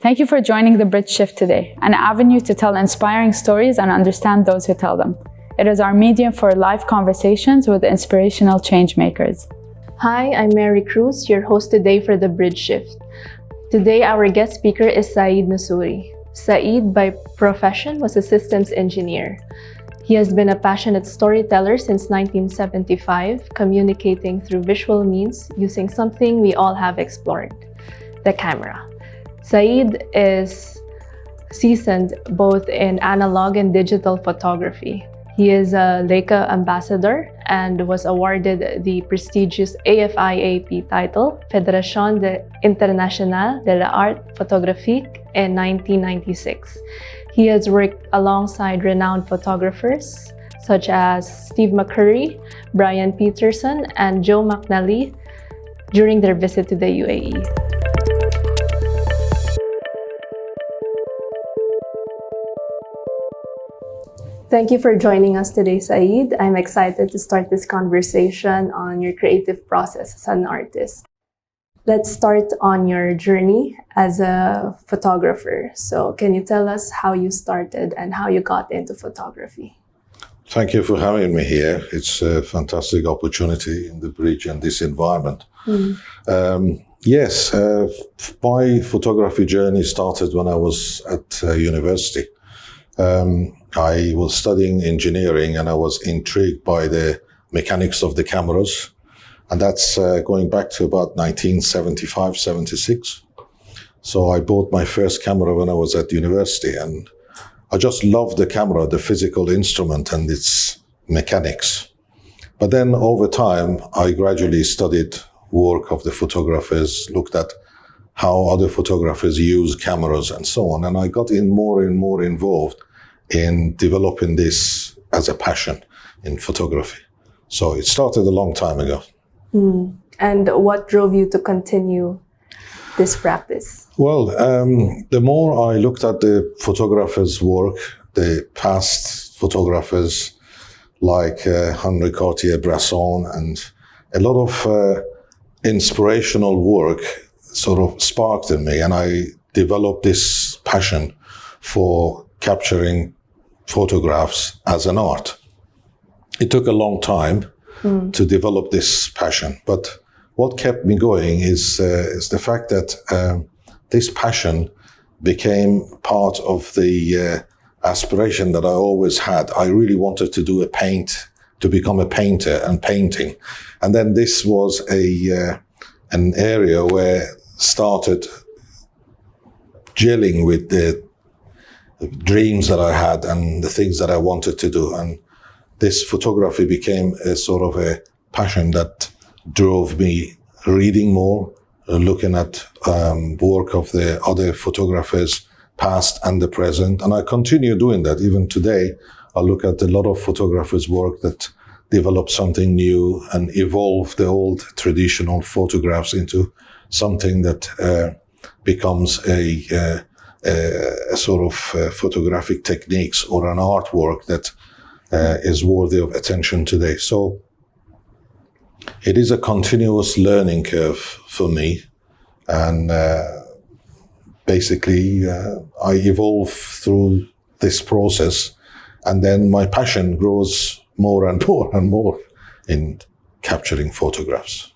Thank you for joining The Bridge Shift today, an avenue to tell inspiring stories and understand those who tell them. It is our medium for live conversations with inspirational changemakers. Hi, I'm Mary Cruz, your host today for The Bridge Shift. Today, our guest speaker is Saeed Nassouri. Saeed, by profession, was a systems engineer. He has been a passionate storyteller since 1975, communicating through visual means using something we all have explored, the camera. Saeed is seasoned both in analog and digital photography. He is a Leica Ambassador and was awarded the prestigious AFIAP title, Fédération Internationale de l'Art Photographique, in 1996. He has worked alongside renowned photographers such as Steve McCurry, Brian Peterson, and Joe McNally during their visit to the UAE. Thank you for joining us today, Saeed. I'm excited to start this conversation on your creative process as an artist. Let's start on your journey as a photographer. So can you tell us how you started and how you got into photography? Thank you for having me here. It's a fantastic opportunity in the bridge and this environment. Yes, my photography journey started when I was at university. I was studying engineering and I was intrigued by the mechanics of the cameras. And that's going back to about 1975, 76. So I bought my first camera when I was at university and I just loved the camera, the physical instrument and its mechanics. But then over time, I gradually studied work of the photographers, looked at how other photographers use cameras and so on. And I got more and more involved in developing this as a passion in photography. So it started a long time ago. And what drove you to continue this practice? Well, the more I looked at the photographers' work, the past photographers like Henri Cartier-Bresson, and a lot of inspirational work sort of sparked in me, and I developed this passion for capturing photographs as an art. It took a long time to develop this passion, but what kept me going is the fact that this passion became part of the aspiration that I always had. I really wanted to do to become a painter and painting, and then this was an area where started gelling with the dreams that I had and the things that I wanted to do. And this photography became a sort of a passion that drove me reading more, looking at work of the other photographers, past and the present. And I continue doing that. Even today, I look at a lot of photographers' work that develop something new and evolve the old traditional photographs into something that becomes a sort of photographic techniques or an artwork that is worthy of attention today. So it is a continuous learning curve for me. And basically, I evolve through this process. And then my passion grows more and more and more in capturing photographs.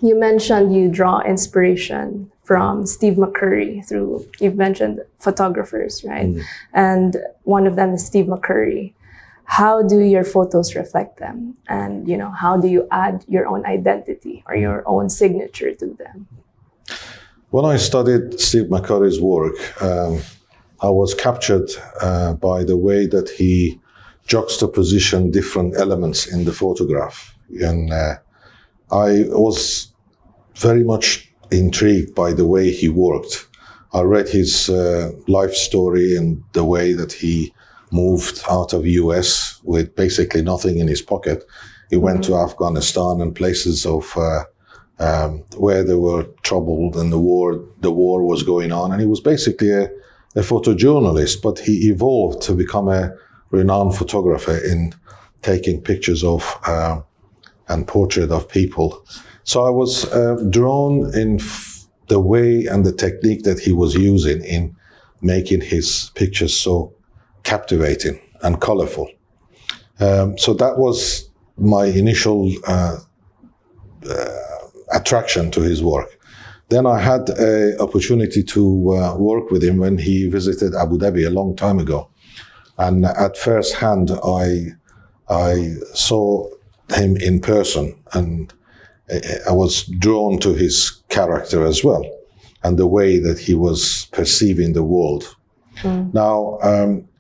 You mentioned you draw inspiration from Steve McCurry you've mentioned photographers, right? And one of them is Steve McCurry. How do your photos reflect them? And, how do you add your own identity or your own signature to them? When I studied Steve McCurry's work, I was captured by the way that he juxtapositioned different elements in the photograph. And I was very much intrigued by the way he worked. I read his life story and the way that he moved out of US with basically nothing in his pocket. He went to Afghanistan and places of where they were troubled and the war was going on. And he was basically a photojournalist, but he evolved to become a renowned photographer in taking pictures of and portrait of people. So I was drawn in the way and the technique that he was using in making his pictures so captivating and colorful. So that was my initial attraction to his work. Then I had an opportunity to work with him when he visited Abu Dhabi a long time ago. And at first hand, I saw him in person, and I was drawn to his character as well, and the way that he was perceiving the world. Now,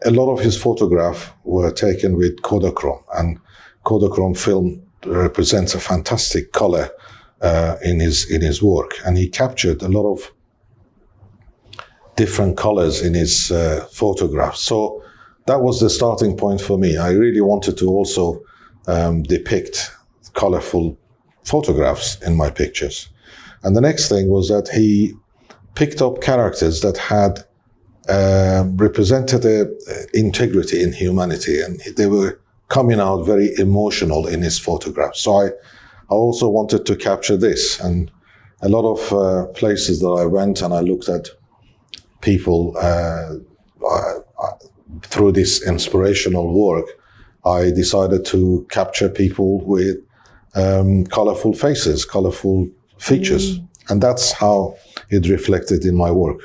a lot of his photographs were taken with Kodachrome, and Kodachrome film represents a fantastic color in his work, and he captured a lot of different colors in his photographs. So that was the starting point for me. I really wanted to also depict colorful photographs in my pictures. And the next thing was that he picked up characters that had represented integrity in humanity, and they were coming out very emotional in his photographs. So I also wanted to capture this, and a lot of places that I went and I looked at people through this inspirational work, I decided to capture people with colorful faces, colorful features. And that's how it reflected in my work.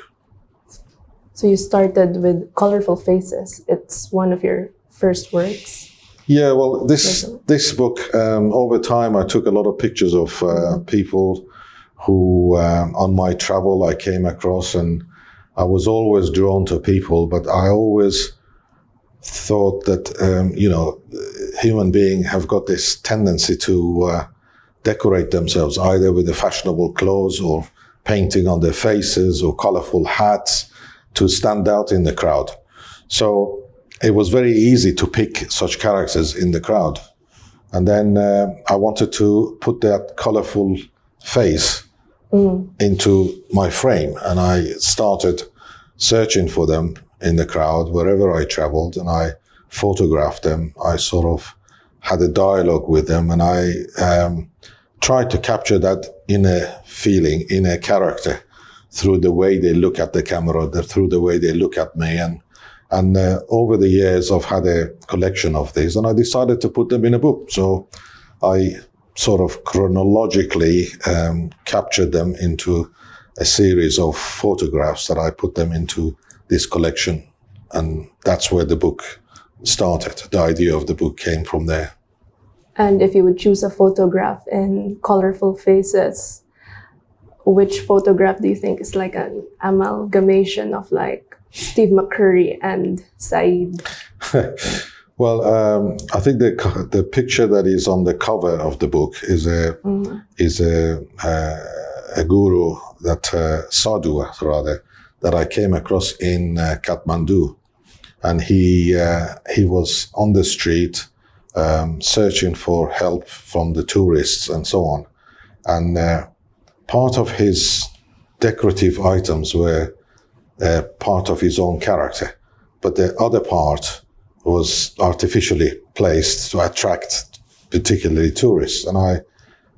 So you started with colorful faces. It's one of your first works. Yeah, well, this book, over time, I took a lot of pictures of people who, on my travel, I came across, and I was always drawn to people, but I always thought that, human beings have got this tendency to decorate themselves either with the fashionable clothes or painting on their faces or colorful hats to stand out in the crowd. So it was very easy to pick such characters in the crowd. And then I wanted to put that colorful face into my frame. And I started searching for them in the crowd wherever I traveled, and I photographed them. I sort of had a dialogue with them, and I tried to capture that inner feeling, inner character through the way they look at the camera, through the way they look at me. And over the years, I've had a collection of these, and I decided to put them in a book. So I sort of chronologically captured them into a series of photographs that I put them into this collection. And that's where the book started. The idea of the book came from there. And if you would choose a photograph in colorful faces, which photograph do you think is like an amalgamation of like Steve McCurry and Saeed? Well, I think the picture that is on the cover of the book is a guru that sadhu rather that I came across in Kathmandu, and he was on the street searching for help from the tourists and so on, and part of his decorative items were part of his own character, but the other part was artificially placed to attract particularly tourists. And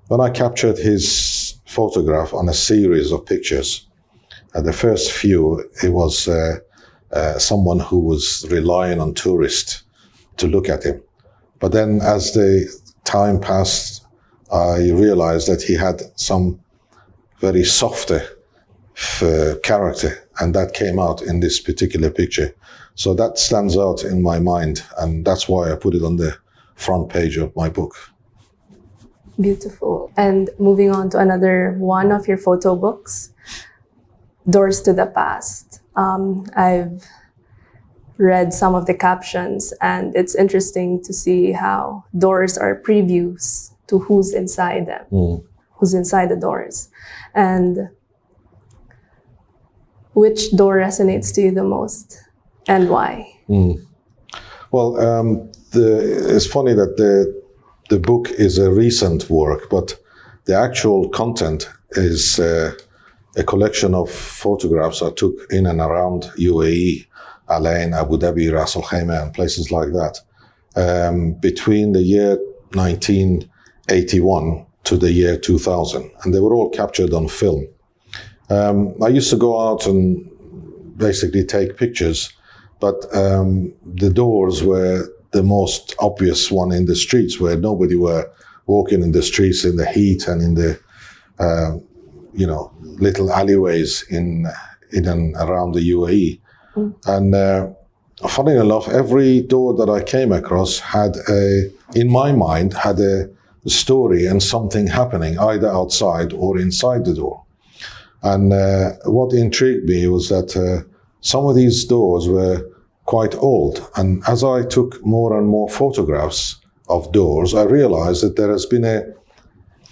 when I captured his photograph on a series of pictures, the first few, it was someone who was relying on tourists to look at him. But then as the time passed, I realized that he had some very softer character, and that came out in this particular picture. So that stands out in my mind, and that's why I put it on the front page of my book. Beautiful. And moving on to another one of your photo books, Doors to the Past. I've read some of the captions, and it's interesting to see how doors are previews to who's inside them, who's inside the doors. And which door resonates to you the most, and why? Well, it's funny that the book is a recent work, but the actual content is a collection of photographs I took in and around UAE, Al Ain, Abu Dhabi, Ras Al Khaimah, and places like that, between the year 1981 to the year 2000. And they were all captured on film. I used to go out and basically take pictures, but the doors were the most obvious one in the streets, where nobody were walking in the streets in the heat and in the little alleyways in and around the UAE. And funny enough, every door that I came across in my mind, had a story and something happening either outside or inside the door. And what intrigued me was that some of these doors were quite old. And as I took more and more photographs of doors, I realized that there has been a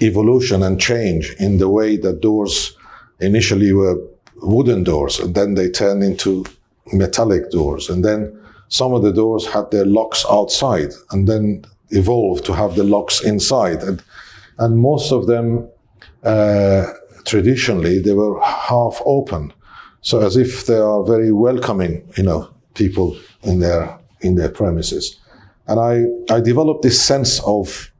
evolution and change in the way that doors initially were wooden doors, and then they turned into metallic doors. And then some of the doors had their locks outside and then evolved to have the locks inside. And most of them, traditionally, they were half open. So as if they are very welcoming, people in their premises. And I developed this sense of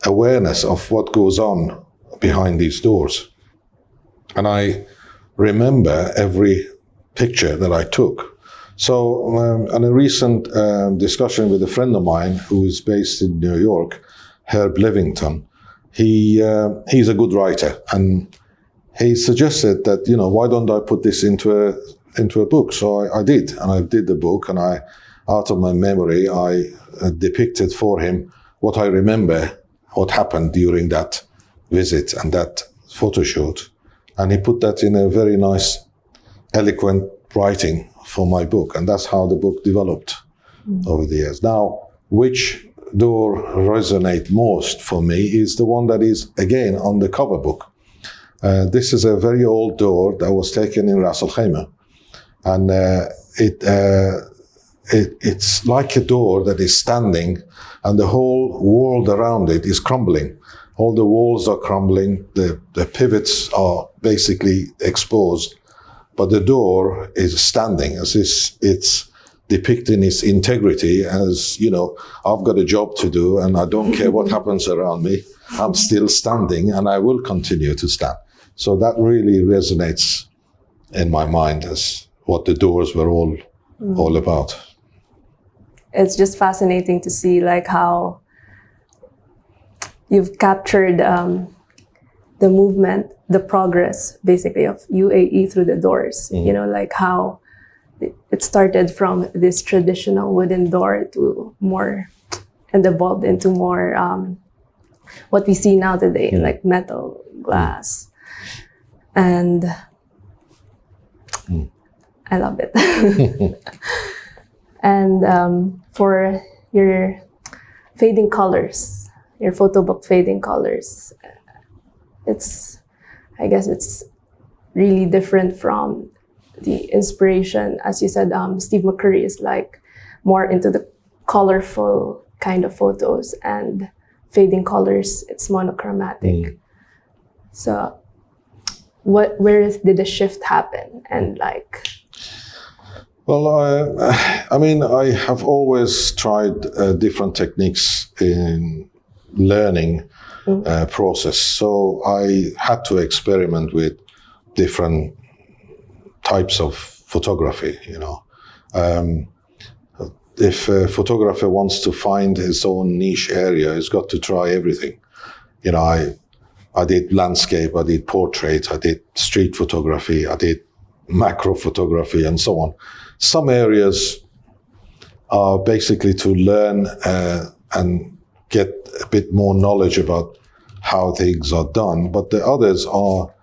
awareness of what goes on behind these doors. And I remember every picture that I took. So in a recent discussion with a friend of mine who is based in New York, Herb Levington, he's a good writer, and he suggested that, why don't I put this into a book? So I did, and I did the book, and out of my memory, I depicted for him what I remember, what happened during that visit and that photo shoot. And he put that in a very nice, eloquent writing for my book. And that's how the book developed over the years. Now, which door resonates most for me is the one that is, again, on the cover book. This is a very old door that was taken in Ras Al Khaimah. And it's like a door that is standing, and the whole world around it is crumbling. All the walls are crumbling, the pivots are basically exposed, but the door is standing as it's depicting its integrity as, I've got a job to do and I don't care what happens around me. I'm still standing and I will continue to stand. So that really resonates in my mind as what the doors were all about. It's just fascinating to see how you've captured the movement, the progress, basically, of UAE through the doors. How it started from this traditional wooden door to more, and evolved into more what we see now today, like metal, glass. And I love it. And for your fading colors, your photo book fading colors, I guess it's really different from the inspiration. As you said, Steve McCurry is more into the colorful kind of photos, and fading colors, it's monochromatic. So where did the shift happen? And Well, I have always tried different techniques in learning process. So I had to experiment with different types of photography, If a photographer wants to find his own niche area, he's got to try everything. I did landscape, I did portrait, I did street photography, I did macro photography, and so on. Some areas are basically to learn and get a bit more knowledge about how things are done, but the others are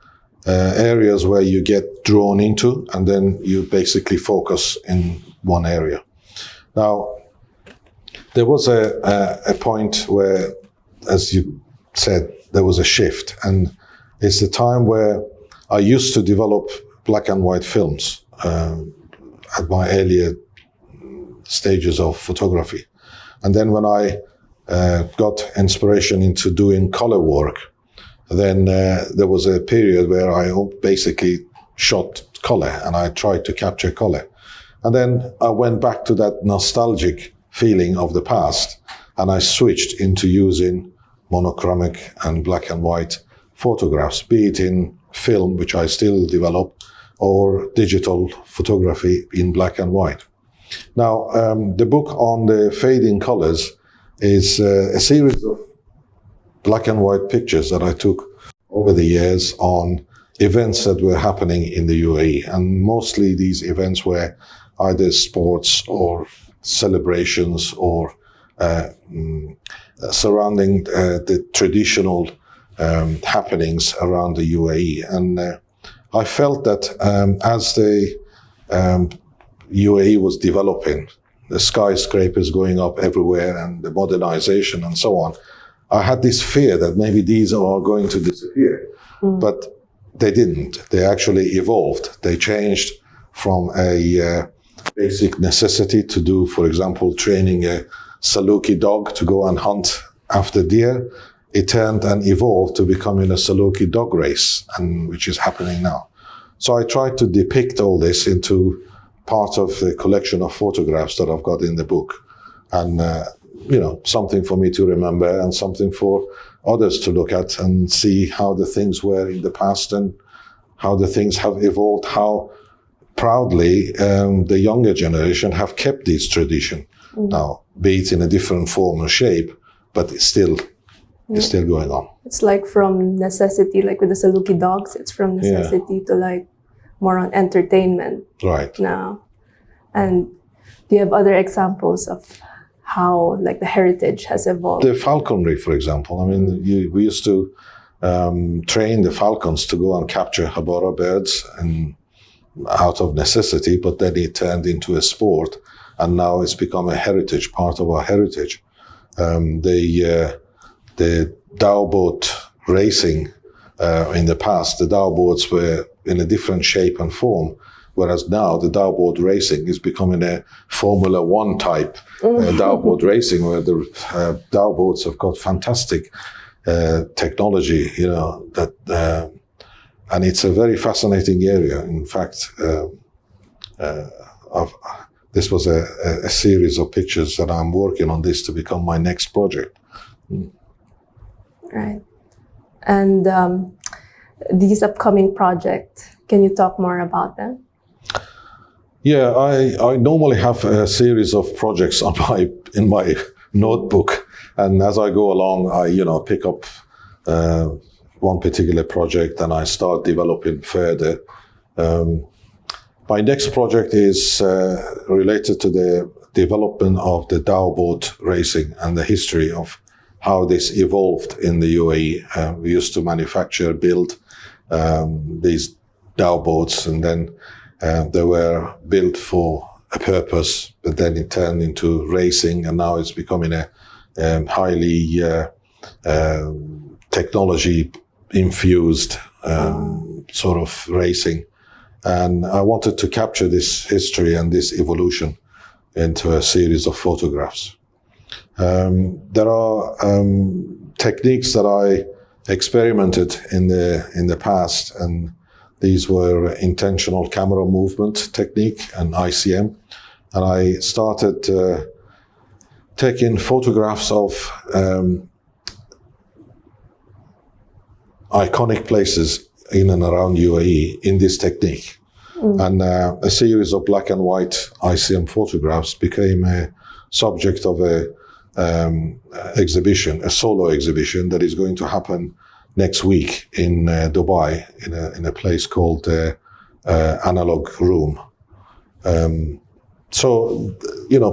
areas where you get drawn into, and then you basically focus in one area. Now, there was a point where, as you said, there was a shift, and it's the time where I used to develop black and white films at my earlier stages of photography. And then when I got inspiration into doing color work, then there was a period where I basically shot color and I tried to capture color. And then I went back to that nostalgic feeling of the past, and I switched into using monochromatic and black and white photographs, be it in film, which I still develop, or digital photography in black and white. Now, the book on the fading colors is a series of black and white pictures that I took over the years on events that were happening in the UAE. And mostly these events were either sports or celebrations or surrounding the traditional happenings around the UAE. And I felt that as the UAE was developing, the skyscrapers going up everywhere and the modernization and so on, I had this fear that maybe these are going to disappear. But they didn't. They actually evolved. They changed from a basic necessity to do, for example, training a Saluki dog to go and hunt after deer. It turned and evolved to becoming a Saluki dog race, and which is happening now. So I tried to depict all this into part of the collection of photographs that I've got in the book. And, something for me to remember and something for others to look at and see how the things were in the past and how the things have evolved, how proudly the younger generation have kept this tradition. Now, be it in a different form or shape, but it's still going on. It's like from necessity, like with the Saluki dogs, it's from necessity to like more on entertainment now. And do you have other examples of how like the heritage has evolved? The falconry, for example. I mean, we used to train the falcons to go and capture habora birds and out of necessity, but then it turned into a sport, and now it's become a heritage, part of our heritage. The dhow boat racing in the past, the dhow boats were in a different shape and form, whereas now the dhow boat racing is becoming a Formula One type dhow boat racing, where the dhow boats have got fantastic technology, and it's a very fascinating area. In fact, this was a series of pictures that I'm working on this to become my next project. Right. And these upcoming projects, can you talk more about them? Yeah, I normally have a series of projects in my notebook, and as I go along, I pick up one particular project and I start developing further. My next project is related to the development of the dhow boat racing and the history of how this evolved in the UAE. We used to build these dhow boats, and then they were built for a purpose, but then it turned into racing, and now it's becoming a highly technology-infused sort of racing. And I wanted to capture this history and this evolution into a series of photographs. There are techniques that I experimented in the past, and these were intentional camera movement technique and ICM. And I started taking photographs of iconic places in and around UAE in this technique. And a series of black and white ICM photographs became a subject of a exhibition, a solo exhibition that is going to happen next week in Dubai, in a place called Analog Room. So,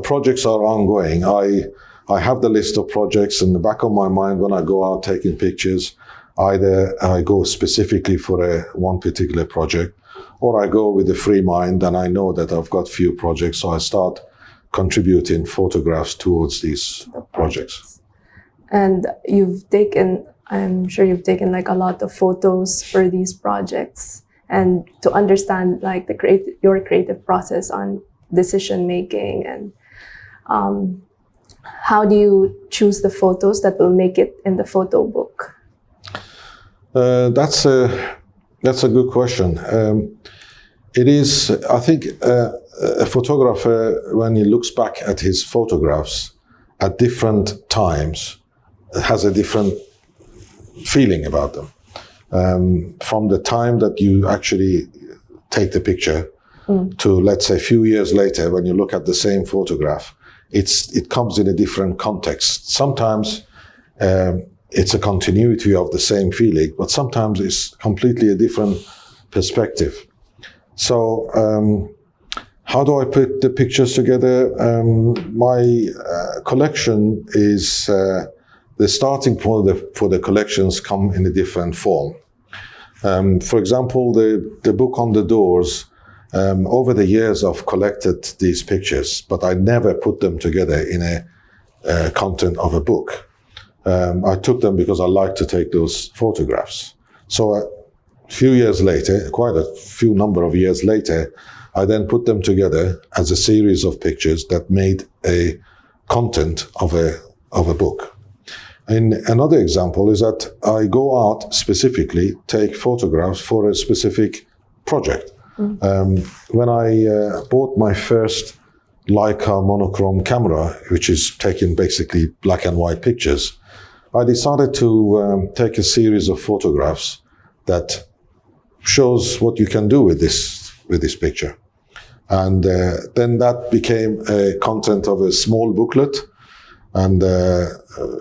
projects are ongoing. I have the list of projects in the back of my mind when I go out taking pictures. Either I go specifically for one particular project, or I go with a free mind and I know that I've got few projects, so I start contributing photographs towards these projects. And I'm sure you've taken like a lot of photos for these projects, and to understand like your creative process on decision making, and how do you choose the photos that will make it in the photo book? That's a good question. It is, I think, a photographer, when he looks back at his photographs at different times, has a different feeling about them. from the time that you actually take the picture to, let's say, a few years later, when you look at the same photograph, it comes in a different context. Sometimes it's a continuity of the same feeling, but sometimes it's completely a different perspective. So how do I put the pictures together? My collection is, the starting point for the collections come in a different form. For example, the book on the doors, over the years I've collected these pictures, but I never put them together in a content of a book. I took them because I like to take those photographs. So a few years later, quite a few number of years later, I then put them together as a series of pictures that made a content of a book. And another example is that I go out specifically, take photographs for a specific project. When I bought my first Leica monochrome camera, which is taking basically black and white pictures, I decided to take a series of photographs that shows what you can do with this picture. And then that became a content of a small booklet. And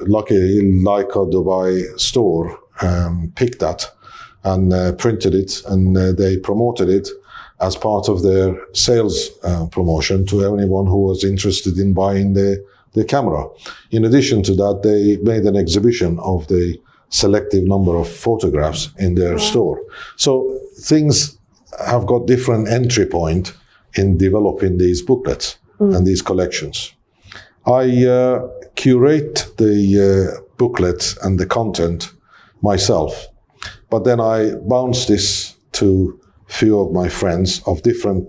luckily, Leica Dubai store picked that and printed it, and they promoted it as part of their sales promotion to anyone who was interested in buying the camera. In addition to that, they made an exhibition of the selective number of photographs in their store. So things have got different entry point in developing these booklets and these collections. I curate the booklet and the content myself, but then I bounce this to few of my friends of different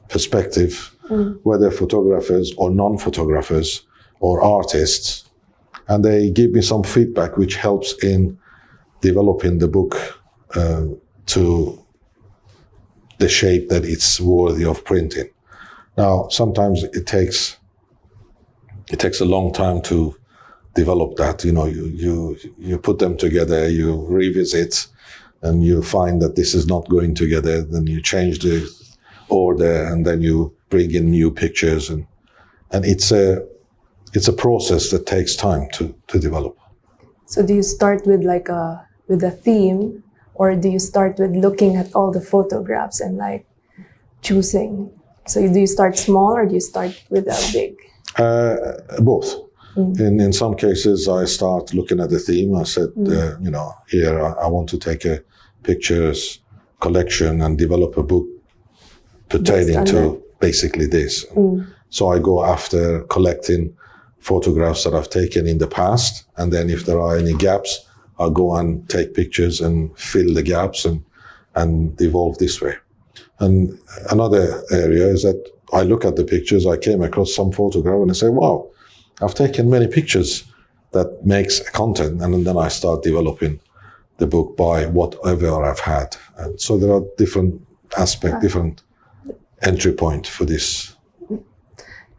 perspective, whether photographers or non-photographers or artists, and they give me some feedback which helps in developing the book to the shape that it's worthy of printing. Now, sometimes it takes a long time to develop that. You know, you put them together, you revisit, and you find that this is not going together. Then you change the order, and then you bring in new pictures, and it's a process that takes time to develop. So do you start with with a theme, or do you start with looking at all the photographs and like choosing? So do you start small, or do you start with a big? Both. In some cases, I start looking at the theme. I said, here I want to take a pictures collection and develop a book pertaining to basically this. So I go after collecting photographs that I've taken in the past, and then if there are any gaps, I'll go and take pictures and fill the gaps and evolve this way. And another area is that I look at the pictures, I came across some photograph and I say, wow, I've taken many pictures that makes a content, and then I start developing the book by whatever I've had. And so there are different aspects, different entry point for this.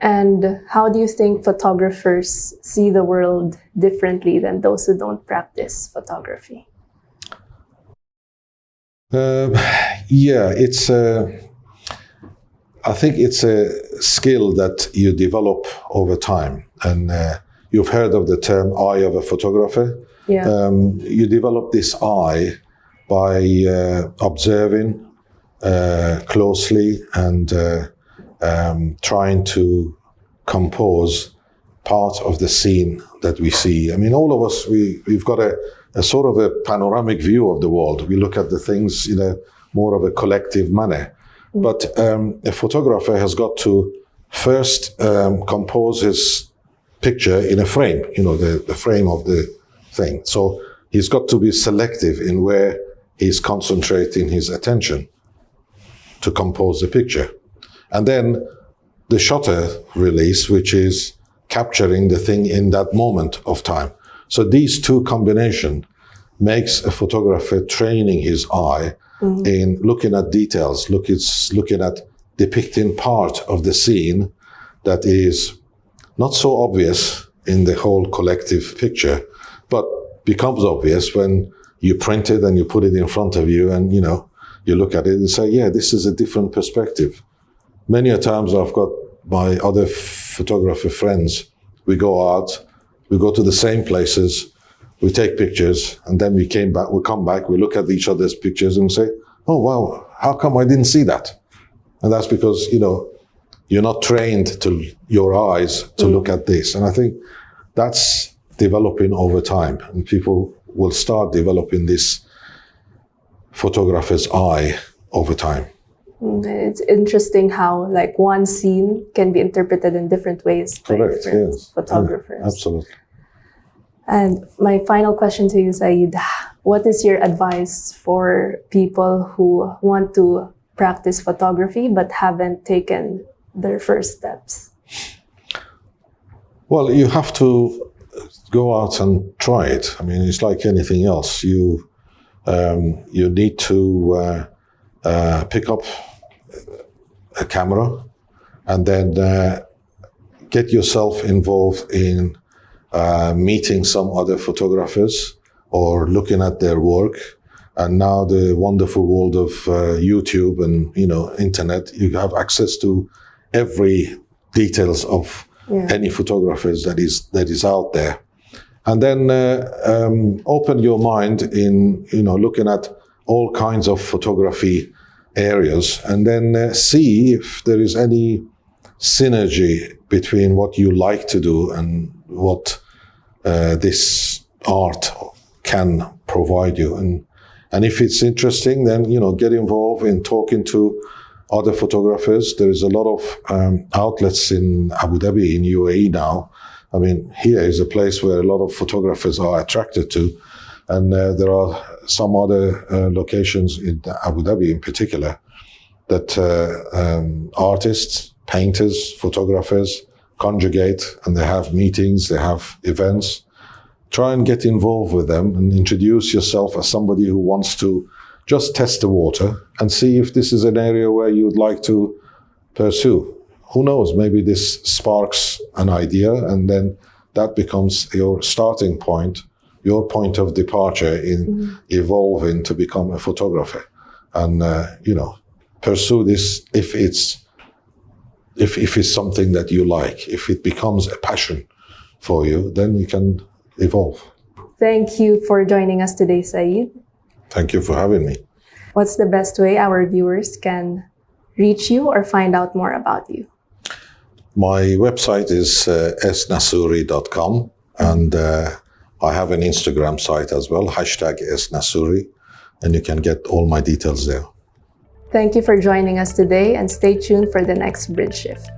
And how do you think photographers see the world differently than those who don't practice photography? I think it's a skill that you develop over time. And you've heard of the term eye of a photographer. Yeah. You develop this eye by observing closely and trying to compose part of the scene that we see. I mean, all of us, we've got a sort of a panoramic view of the world. We look at the things in a more of a collective manner. But a photographer has got to first compose his picture in a frame, the frame of the thing. So he's got to be selective in where he's concentrating his attention to compose the picture. And then the shutter release, which is capturing the thing in that moment of time. So these two combination makes a photographer training his eye in looking at details, looking at depicting part of the scene that is not so obvious in the whole collective picture, but becomes obvious when you print it and you put it in front of you, and you look at it and say, yeah, this is a different perspective. Many a times I've got my other photographer friends, we go out, we go to the same places, we take pictures, and then we come back, we look at each other's pictures and say, oh wow, how come I didn't see that? And that's because, you're not trained to your eyes to look at this. And I think that's developing over time, and people will start developing this photographer's eye over time. It's interesting how one scene can be interpreted in different ways by Correct, different yes. photographers. Absolutely. And my final question to you, Saeed, what is your advice for people who want to practice photography but haven't taken their first steps? Well, you have to go out and try it. I mean, it's like anything else. You need to pick up a camera and then get yourself involved in meeting some other photographers or looking at their work. And now the wonderful world of YouTube and internet, you have access to every details of any photographers that is out there. And then open your mind in looking at all kinds of photography areas, and then see if there is any synergy between what you like to do and what this art can provide you. And if it's interesting, then get involved in talking to other photographers. There is a lot of outlets in Abu Dhabi, in UAE now. I mean, here is a place where a lot of photographers are attracted to. And there are some other locations in Abu Dhabi in particular that artists, painters, photographers conjugate, and they have meetings, they have events. Try and get involved with them and introduce yourself as somebody who wants to just test the water and see if this is an area where you would like to pursue. Who knows, maybe this sparks an idea, and then that becomes your starting point, your point of departure in evolving to become a photographer. And, pursue this if it's something that you like. If it becomes a passion for you, then you can evolve. Thank you for joining us today, Saeed. Thank you for having me. What's the best way our viewers can reach you or find out more about you? My website is snassouri.com, and I have an Instagram site as well, #snassouri, and you can get all my details there. Thank you for joining us today, and stay tuned for the next Bridge Shift.